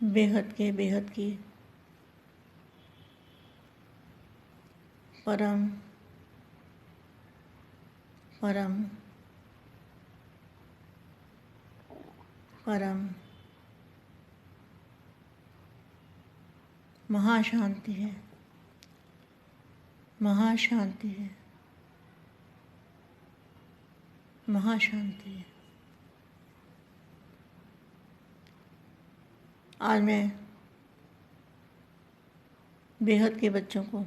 बेहद की परम परम परम महाशांति है, महाशांति है, महाशांति है। आज मैं बेहद के बच्चों को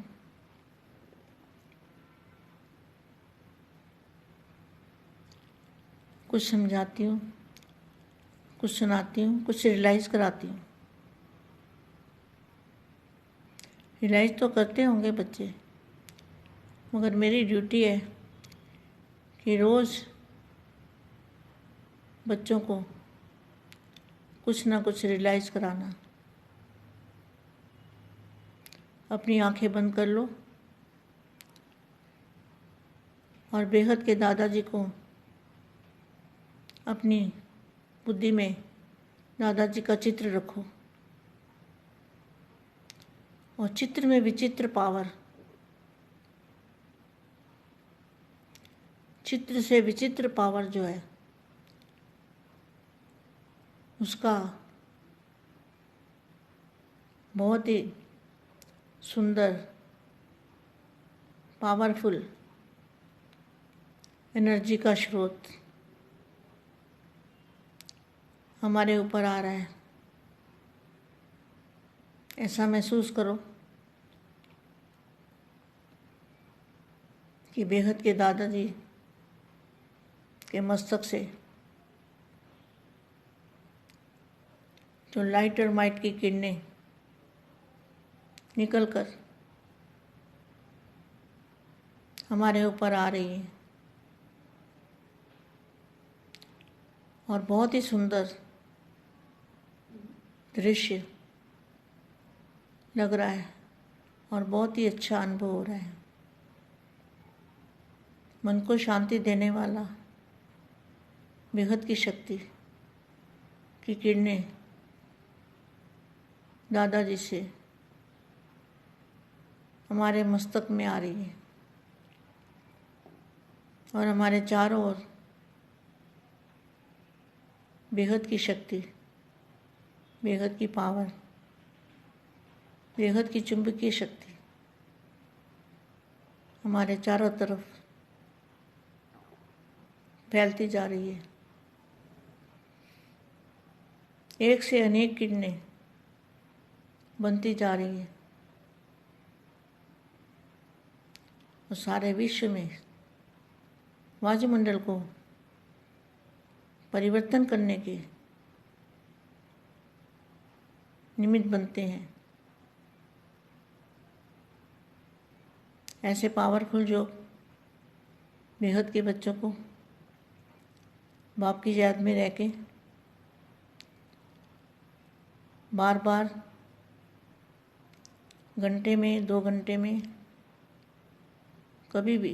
कुछ समझाती हूँ, कुछ सुनाती हूँ, कुछ रियलाइज़ कराती हूँ। रियलाइज़ तो करते होंगे बच्चे, मगर मेरी ड्यूटी है कि रोज़ बच्चों को कुछ ना कुछ रियलाइज़ कराना। अपनी आंखें बंद कर लो और बेहद के दादाजी को अपनी बुद्धि में दादाजी का चित्र रखो और चित्र में विचित्र पावर, चित्र से विचित्र पावर जो है उसका बहुत ही सुंदर पावरफुल एनर्जी का स्रोत हमारे ऊपर आ रहा है। ऐसा महसूस करो कि बेहद के दादाजी के मस्तक से जो लाइट और माइट की किरणें निकलकर हमारे ऊपर आ रही हैं और बहुत ही सुंदर दृश्य लग रहा है और बहुत ही अच्छा अनुभव हो रहा है। मन को शांति देने वाला बेहद की शक्ति की किरणें दादाजी से हमारे मस्तक में आ रही है और हमारे चारों ओर बेहद की शक्ति, बेहद की पावर, बेहद की चुंबकीय शक्ति हमारे चारों तरफ फैलती जा रही है। एक से अनेक किरणें बनती जा रही है और सारे विश्व में वायुमंडल को परिवर्तन करने के निमित्त बनते हैं। ऐसे पावरफुल जो बेहद के बच्चों को बाप की याद में रह के बार बार घंटे में, 2 घंटे में, कभी भी,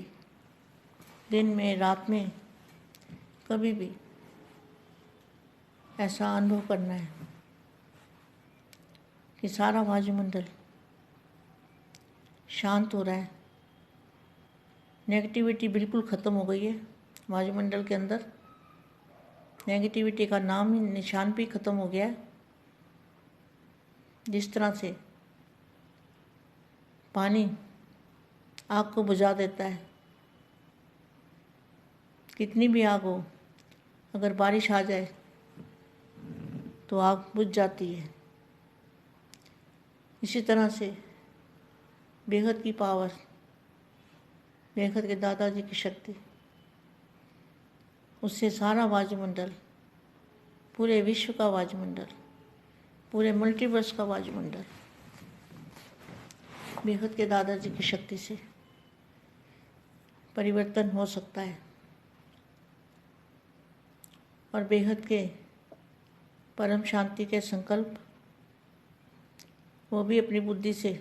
दिन में, रात में, कभी भी ऐसा अनुभव करना है कि सारा वायुमंडल शांत हो रहा है। नेगेटिविटी बिल्कुल ख़त्म हो गई है वायुमंडल के अंदर। नेगेटिविटी का नाम ही निशान भी ख़त्म हो गया है। जिस तरह से पानी आग को बुझा देता है, कितनी भी आग हो, अगर बारिश आ जाए तो आग बुझ जाती है। इसी तरह से बेहद की पावर, बेहद के दादाजी की शक्ति, उससे सारा वायुमंडल, पूरे विश्व का वायुमंडल, पूरे मल्टीवर्स का वायुमंडल बेहद के दादाजी की शक्ति से परिवर्तन हो सकता है। और बेहद के परम शांति के संकल्प, वो भी अपनी बुद्धि से,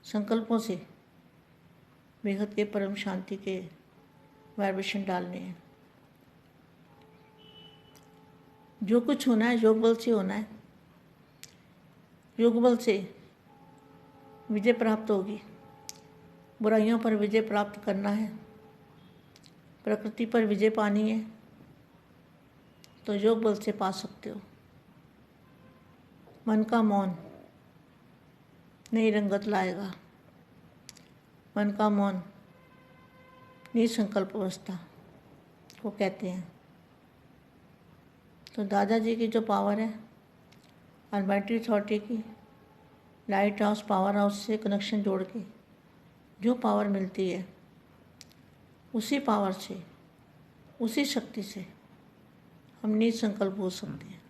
संकल्पों से बेहद के परम शांति के वाइब्रेशन डालने हैं। जो कुछ होना है योग बल से होना है। योग बल से विजय प्राप्त होगी। बुराइयों पर विजय प्राप्त करना है, प्रकृति पर विजय पानी है, तो योग बल से पा सकते हो। मन का मौन नई रंगत लाएगा। मन का मौन निसंकल्प अवस्था को कहते हैं। तो दादाजी की जो पावर है, अलमाइटी अथॉरिटी की लाइट हाउस पावर हाउस से कनेक्शन जोड़ के जो पावर मिलती है, उसी पावर से, उसी शक्ति से हम निसंकल्प हो सकते हैं।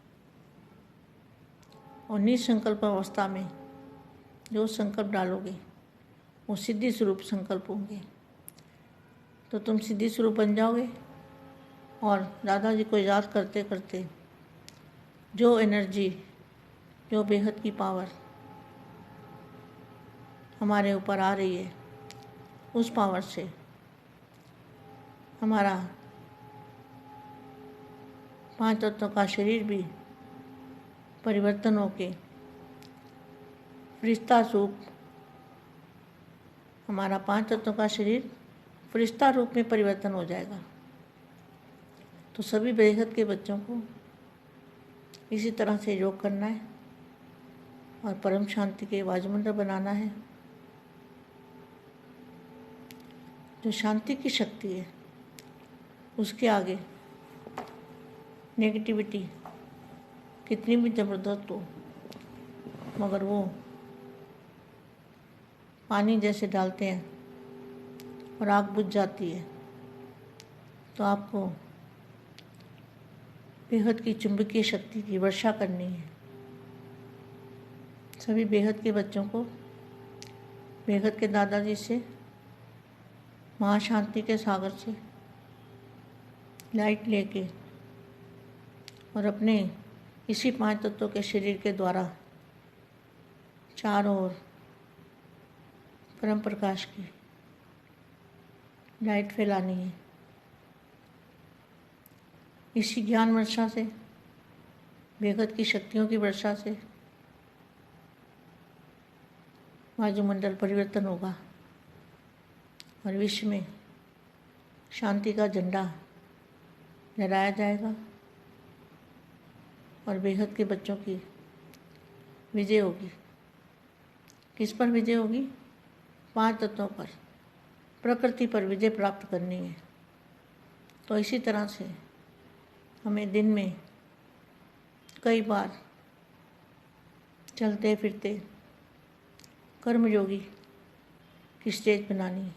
और निसंकल्प अवस्था में जो संकल्प डालोगे वो सिद्धि स्वरूप संकल्प होंगे। तो तुम सिद्धि स्वरूप बन जाओगे और दादाजी को याद करते करते जो एनर्जी, जो बेहद की पावर हमारे ऊपर आ रही है, उस पावर से हमारा 5 तत्वों का शरीर भी परिवर्तन होके फरिश्ता रूप, हमारा 5 तत्वों का शरीर फरिश्ता रूप में परिवर्तन हो जाएगा। तो सभी बेहद के बच्चों को इसी तरह से योग करना है और परम शांति के वायुमंडल बनाना है। जो शांति की शक्ति है, उसके आगे नेगेटिविटी कितनी भी ज़बरदस्त हो, मगर वो पानी जैसे डालते हैं और आग बुझ जाती है। तो आपको बेहद की चुंबकीय शक्ति की वर्षा करनी है। सभी बेहद के बच्चों को बेहद के दादाजी से, महाशांति के सागर से लाइट लेके और अपने इसी 5 तत्वों के शरीर के द्वारा चारों ओर परम प्रकाश की लाइट फैलानी है। इसी ज्ञान वर्षा से, बेहद की शक्तियों की वर्षा से वायुमंडल परिवर्तन होगा और विश्व में शांति का झंडा लहराया जाएगा और बेहद के बच्चों की विजय होगी। किस पर विजय होगी? 5 तत्वों पर, प्रकृति पर विजय प्राप्त करनी है। तो इसी तरह से हमें दिन में कई बार चलते फिरते कर्मयोगी की स्टेज बनानी है।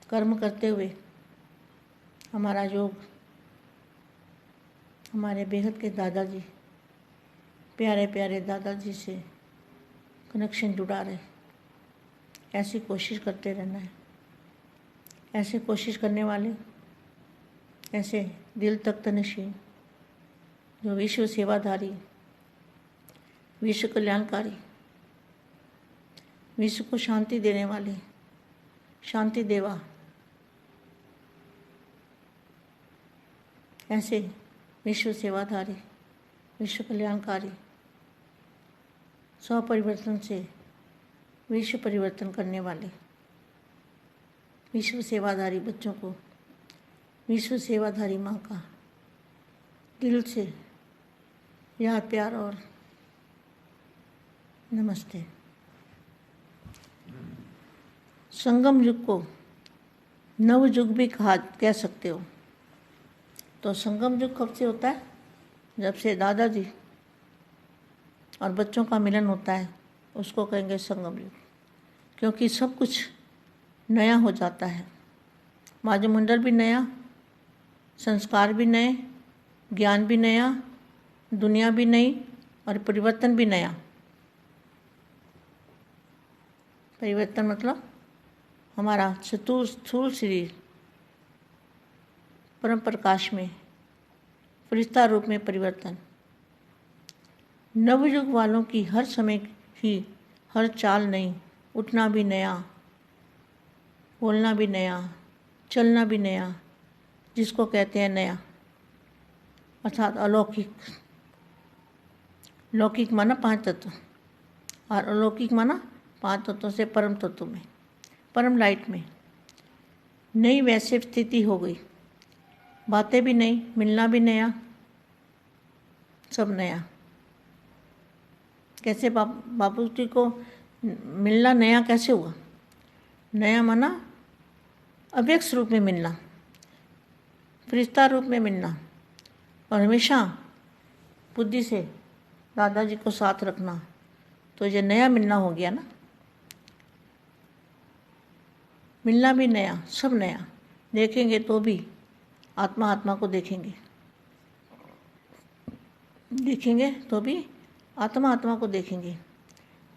कर्म करते हुए हमारा योग हमारे बेहद के दादाजी, प्यारे प्यारे दादाजी से कनेक्शन जुड़ा रहे, ऐसी कोशिश करते रहना है। ऐसे कोशिश करने वाले, ऐसे दिल तक तनशीन, जो विश्व सेवाधारी, विश्व कल्याणकारी, विश्व को शांति देने वाले, शांति देवा, ऐसे विश्व सेवाधारी, विश्व कल्याणकारी, स्व परिवर्तन से विश्व परिवर्तन करने वाले विश्व सेवाधारी बच्चों को विश्व सेवाधारी माँ का दिल से याद, प्यार और नमस्ते। संगम युग को नव युग भी कह सकते हो। तो संगम युग कब से होता है? जब से दादाजी और बच्चों का मिलन होता है, उसको कहेंगे संगम युग। क्योंकि सब कुछ नया हो जाता है, वायुमंडल भी नया, संस्कार भी नए, ज्ञान भी नया, दुनिया भी नई और परिवर्तन भी नया। परिवर्तन मतलब हमारा स्थूल शरीर परम प्रकाश में फरिश्ता रूप में परिवर्तन। नवयुग वालों की हर समय ही हर चाल नई, उठना भी नया, बोलना भी नया, चलना भी नया, जिसको कहते हैं नया, अर्थात अलौकिक। लौकिक माना 5 तत्व और अलौकिक माना 5 तत्वों से परम तत्व में, परम लाइट में। नई वैसे स्थिति हो गई, बातें भी नई, मिलना भी नया, सब नया। कैसे बापू जी को मिलना नया कैसे हुआ? नया माना अव्यक्त रूप में मिलना, फरिश्ता रूप में मिलना, और हमेशा बुद्धि से दादाजी को साथ रखना। तो ये नया मिलना हो गया ना, मिलना भी नया, सब नया। देखेंगे तो भी आत्मा आत्मा को देखेंगे, देखेंगे तो भी आत्मा आत्मा को देखेंगे।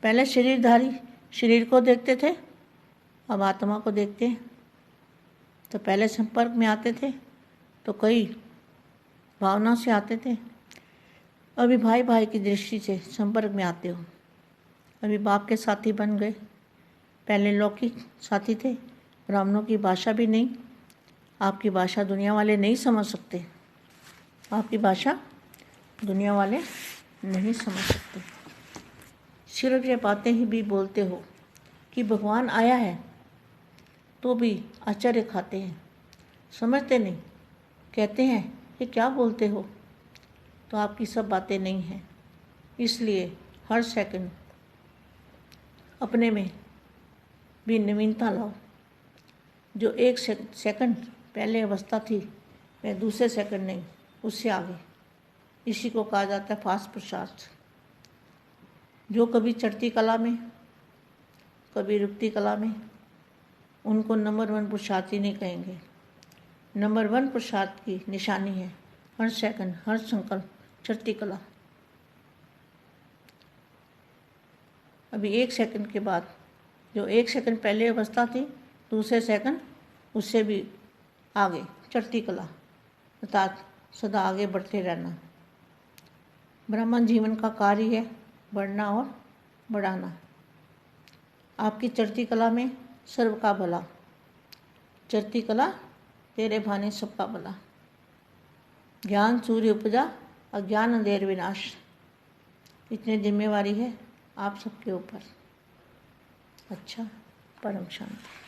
पहले शरीरधारी शरीर को देखते थे, अब आत्मा को देखते हैं। तो पहले संपर्क में आते थे तो कई भावना से आते थे, अभी भाई भाई की दृष्टि से संपर्क में आते हो। अभी बाप के साथी बन गए। पहले लौकिक साथी थे, ब्राह्मणों की भाषा भी नहीं, आपकी भाषा दुनिया वाले नहीं समझ सकते, आपकी भाषा दुनिया वाले नहीं समझ सकते। सिर्फ ये बातें ही भी बोलते हो कि भगवान आया है, तो भी आश्चर्य खाते हैं, समझते नहीं। कहते हैं कि क्या बोलते हो, तो आपकी सब बातें नहीं हैं। इसलिए हर सेकंड अपने में भी नवीनता लाओ। जो एक सेकंड पहले अवस्था थी, वह दूसरे सेकंड नहीं, उससे आगे। इसी को कहा जाता है फास्ट पुरुषार्थ। जो कभी चढ़ती कला में, कभी रुकती कला में, उनको नंबर 1 पुरुषार्थी नहीं कहेंगे। नंबर 1 पुरुषार्थ की निशानी है हर सेकंड, हर संकल्प चढ़ती कला। अभी 1 सेकंड के बाद, जो 1 सेकंड पहले अवस्था थी, दूसरे सेकंड उससे भी आगे चढ़ती कला, अर्थात सदा आगे बढ़ते रहना। ब्राह्मण जीवन का कार्य है बढ़ना और बढ़ाना। आपकी चढ़ती कला में सर्व का भला, चढ़ती कला तेरे भाने सबका भला। ज्ञान सूर्य उपजा, अज्ञान अंधेर विनाश। इतनी जिम्मेवारी है आप सबके ऊपर। अच्छा, परम शांति।